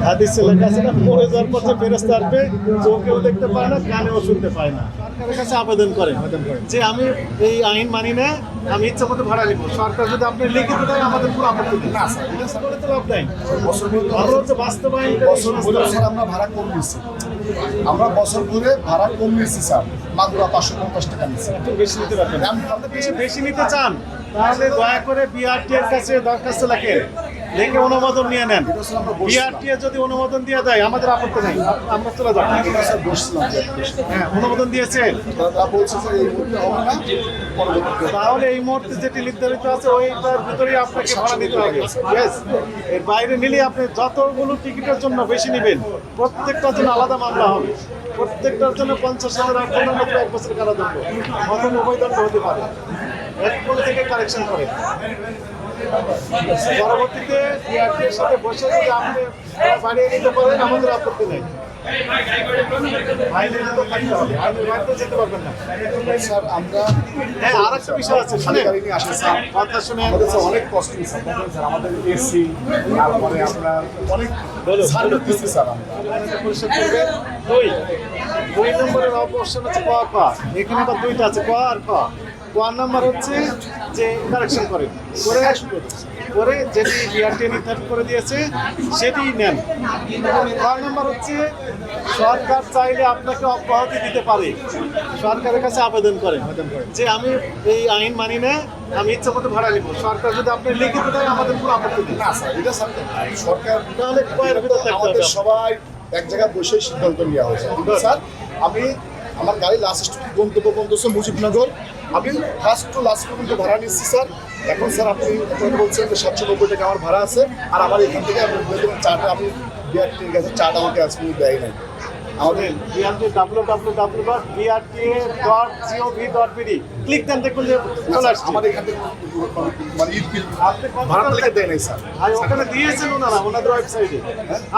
হাদিসে লেখা আছে না, মরে যাওয়ার পথে ফেরেশতা আসবে, চোখেও দেখতে পায় না, কানেও শুনতে পায় না। সরকারের কাছে আবেদন করেন যে আমি এই আইন মানি না, আমি ইচ্ছা মতো ভাড়া নিব। সরকার যদি আপনি লিখিত দেয় আমাদের কোনো আপত্তি নেই। না স্যার, এটা স্যার বলে তো লাভ নাই। বছর আমরা হচ্ছে বাস্তবায়ন বছর ঘুরে স্যার আমরা ভাড়া কম নিচ্ছি। আমরা বছর ঘুরে ভাড়া কম নিচ্ছি স্যার, মাত্র 550 টাকা নিচ্ছি। একটু বেশি নিতে পারবেন। আপনি বেশি নিতে চান তাহলে দয়া করে বিআরটি এর কাছে দরখাস্ত লেখেন, লিখে অনুমোদন নিয়ে নেন। বিআরটি যদি অনুমোদন দিয়ে দেয় আমাদের আপত্তি নেই, আমরা চলে যাবো। এটা স্যার বসছিলাম, হ্যাঁ, অনুমোদন দিয়েছে। তারা বলছে যে এই মুহূর্তে হবে না, পরবর্তীতে তাহলে এই মুহূর্তে যেটি নির্ধারিত আছে ওইটার ভিতরেই আপনাকে ভাড়া নিতে হবে। Yes, এর বাইরে নিলে আপনি যতগুলো টিকিটের জন্য বেশি নেবেন প্রত্যেকটার জন্য আলাদা মামলা হবে। প্রত্যেকটার জন্য 50,000 আর 1 বছর কারাদণ্ড অথবা উভয়দণ্ড হতে পারে। এক কোণে থেকে কারেকশন করে পরবর্তীতে বিআরটির সাথে বসে যদি আপনি বাড়িয়ে নিতে পারেন আমাদের আপত্তি নেই। আইনের তো থাকতে হবে, আইনের বাইরে যেতে পারবেন না। স্যার আমরা হ্যাঁ, আর একটা বিষয় আছে, শুনে গাড়ি নিয়ে আসে স্যার, কথা শুনে আমাদের স্যার অনেক কষ্ট স্যার, স্যার আমাদের এসি, তারপরে আমরা অনেক সার্ভিস দিচ্ছি স্যার। আমরা পরিশোধ করবে দুই নম্বরের অপশন হচ্ছে ক খ, এখানে আবার দুইটা আছে ক আর খ। ক নাম্বার হচ্ছে যে কারেকশন করেন করে যেটি বিআরটি নির্ধারণ করে দিয়েছে সেটি নেন। খ নাম্বার হচ্ছে সরকার চাইলে আপনাকে অব্যাহতি দিতে পারে, সরকারের কাছে আবেদন করেন যে আমি এই আইন মানি না, আমি ইচ্ছা মতো ভাড়া নিব। সরকার যদি আপনি লিখিত দেয় আমাদের কোনো আপত্তি নেই। না স্যার, এটা স্যার সরকার তাহলে কয়ের ভিতর থাকতে আমাদের হবে। সবাই এক জায়গায় বসে সিদ্ধান্ত নেওয়া হয়েছে। কিন্তু স্যার আমি আমার গাড়ি লাস্ট গন্তব্য হচ্ছে মুজিবনগর, আমি ফার্স্ট টু লাস্ট পর্যন্ত ভাড়া নিচ্ছি স্যার। এখন স্যার আপনি বলছেন যে 790 টাকা আমার ভাড়া আছে, আর আমার এখান থেকে চাটা আমি বিআরটির কাছে চাটা আমাকে আজকে দেয় নাই। আমাদের www.brt.gov.bd ক্লিক দেন, দেখুন যে চলে আসছে। আমার এখান থেকে মানে ঈদ বিল ভাড়া থেকে দেয় নাই স্যার। আর ওখানে দিয়েছেন ওনারা ওনাদের ওয়েবসাইটে,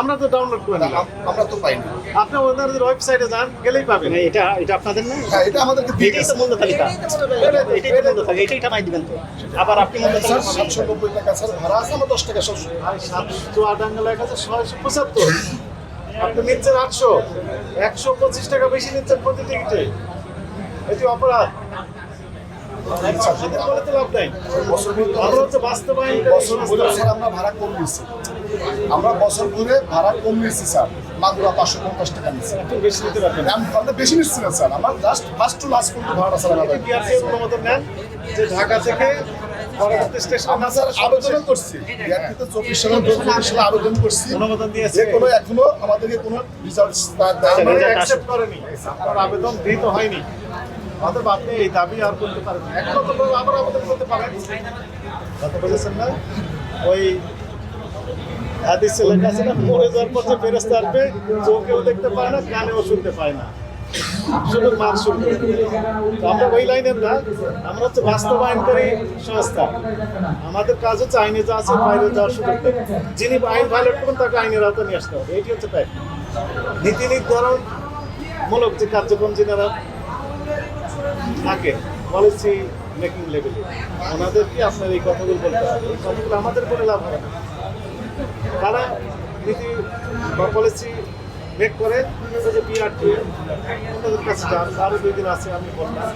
আমরা তো ডাউনলোড করে নিলাম। আমরা তো পাইনি। আপনি ওনাদের ওয়েবসাইটে যান, গেলেই পাবেন। এটা আপনাদের না, হ্যাঁ, এটা আমাদেরকে দিয়ে এটাই তো গেছে। মূল্য তালিকা, এটাই তো মূল্য তালিকা, এটাই টানাই দিবেন তো। আবার আপনি মূল্য স্যার তালিকা 790 টাকা স্যার ভাড়া আছে, আমার 10 টাকা সব। আর 700 আটাঙ্গা লেখা আছে 675, আপনি নিচ্ছেন 800, 125 টাকা বেশি নিচ্ছেন প্রতি টিকিটে। এটি অপরাধ। বলে তো লাভ নাই। আমরা হচ্ছে বাস্তবায়ন বছর ঘুরে স্যার আমরা ভাড়া কম নিচ্ছি। আমরা বছর ঘুরে ভাড়া কম নিচ্ছি স্যার, মাত্র 550 টাকা নিচ্ছি। একটু বেশি নিতে পারবেন। আমরা বেশি নিচ্ছি না স্যার, আমার জাস্ট ফার্স্ট টু লাস্ট পর্যন্ত ভাড়া স্যার আমাদের। বিআরটি অনুমোদন নেন যে ঢাকা থেকে পরবর্তী স্টেশন আমরা স্যার আবেদনও করছি, বিআরটিতে 24 সালে আবেদন করছি, অনুমোদন দিয়েছে। যে কোনো এখনো আমাদেরকে কোনো রেজাল্ট অ্যাকসেপ্ট করেনি, আপনার আবেদন গৃহীত হয়নি। অতএব আপনি এই দাবি আর করতে পারেন না। এখন তো আবার আবেদন করতে পারেন। কথা বলেছেন না, ওই হাদিসে লেখা আছে না, মরে যাওয়ার পথে ফেরেশতা আসবে, চোখেও দেখতে পায় না, কানেও শুনতে পায় না, শুধু মান শুনবে। তো আমরা ওই লাইনের না, আমরা হচ্ছে বাস্তবায়নকারী সংস্থা। আমাদের কাজ হচ্ছে আইনে যা আছে বাইরে যাওয়ার সুযোগ দেয়। যিনি আইন ভায়োলেট করবেন তাকে আইনের আওতায় নিয়ে আসতে হবে। এটি হচ্ছে তাই নীতি নির্ধারণ মূলক যে কার্যক্রম যেনারা থাকে পলিসি মেকিং লেভেলে, ওনাদেরকে আপনার এই কথাগুলো বলতে হবে। এই কথাগুলো আমাদের করে লাভ হবে না। তারা নীতি বা পলিসি মেক করে যে বিআরটি ওনাদের কাছে যান, আরও 2 দিন আছে আমি বললাম,